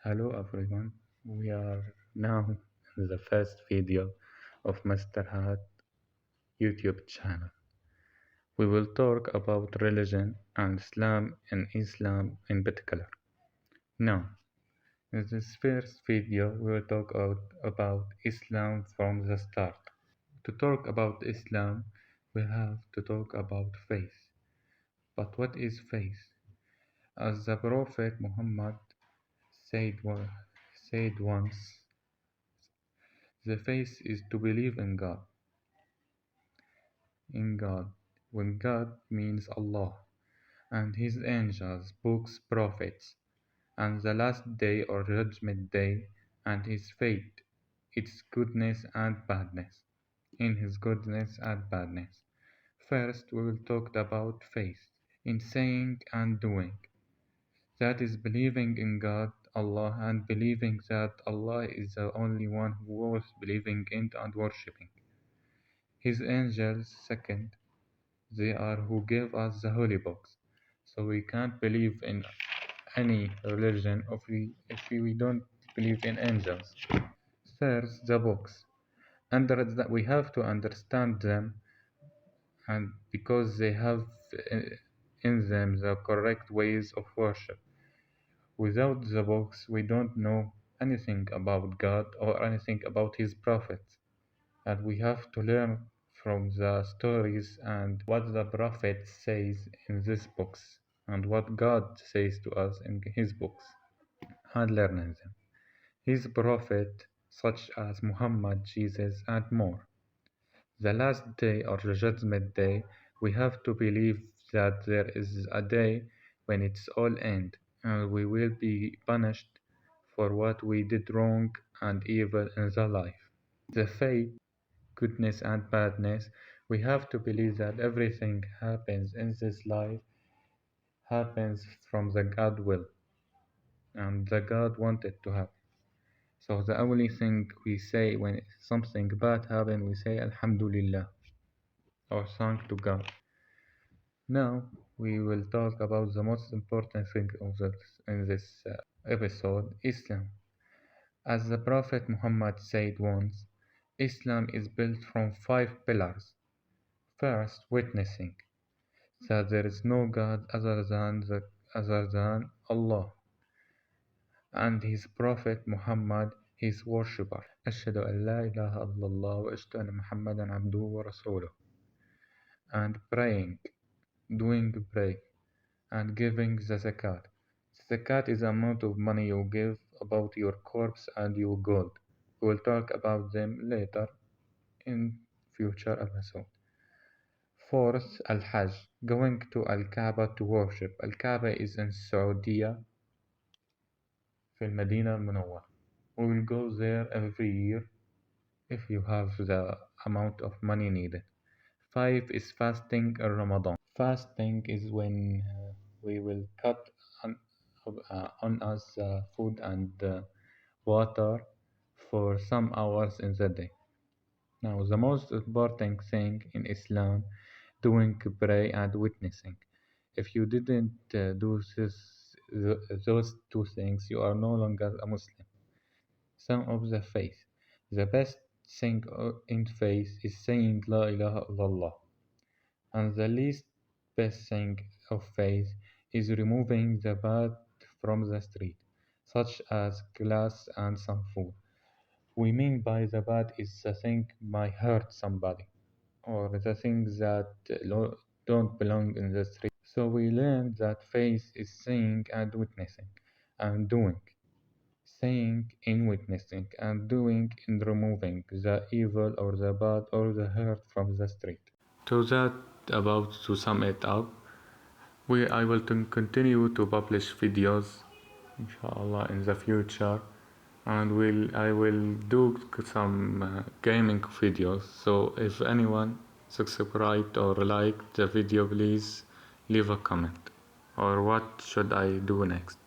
Hello everyone, we are now in the first video of Mr. Hat YouTube channel. We will talk about religion and Islam in particular. Now, in this first video we will talk about Islam from the start. To talk about Islam, we have to talk about faith. But what is faith? As the Prophet Muhammad said, said once, the faith is to believe in God. When God means Allah, and His angels, books, prophets, and the last day or judgment day, and His fate, its goodness and badness, in His goodness and badness. First, we will talk about faith, in saying and doing. That is believing in God, Allah, and believing that Allah is the only one who worth believing in and worshipping. His angels, second, they are who gave us the holy books. So we can't believe in any religion if we don't believe in angels. Third, the books. We have to understand them, and because they have in them the correct ways of worship. Without the books, we don't know anything about God or anything about His prophets. And we have to learn from the stories and what the prophet says in these books and what God says to us in His books and learning them. His prophet, such as Muhammad, Jesus, and more. The last day or the judgment day, we have to believe that there is a day when it's all end and we will be punished for what we did wrong and evil in the life. The fate, goodness and badness, we have to believe that everything happens in this life happens from the God will and the God wanted to happen. So the only thing we say when something bad happens, we say Alhamdulillah or thank to God. Now we will talk about the most important thing in this episode, Islam. As the Prophet Muhammad said once, Islam is built from 5 pillars. First, witnessing that there is no God other than Allah and His Prophet Muhammad, His worshipper. أشهد أن لا إله إلا الله وأشهد أن محمدا عبده ورسوله. And praying, doing pray, and giving the zakat. Zakat is the amount of money you give about your corpse and your gold. We will talk about them later in future episode. Fourth, Al-Hajj, going to Al-Kaaba to worship. Al-Kaaba is in Saudi, في المدينة المنورة. We will go there every year if you have the amount of money needed. 5 is fasting in Ramadan. Fasting is when we will cut on us food and water for some hours in the day. Now, the most important thing in Islam, doing pray and witnessing. If you didn't do those 2 things, you are no longer a Muslim. Some of the faith. The best thing in faith is saying La ilaha illallah. And the least best thing of faith is removing the bad from the street, such as glass and some food. We mean by the bad is the thing might hurt somebody, or the things that don't belong in the street. So we learn that faith is saying and witnessing and doing. Saying in witnessing and doing in removing the evil or the bad or the hurt from the street. To that, about to sum it up, I will continue to publish videos, inshallah, in the future, and I will do some gaming videos. So if anyone subscribed or liked the video, please leave a comment. Or what should I do next?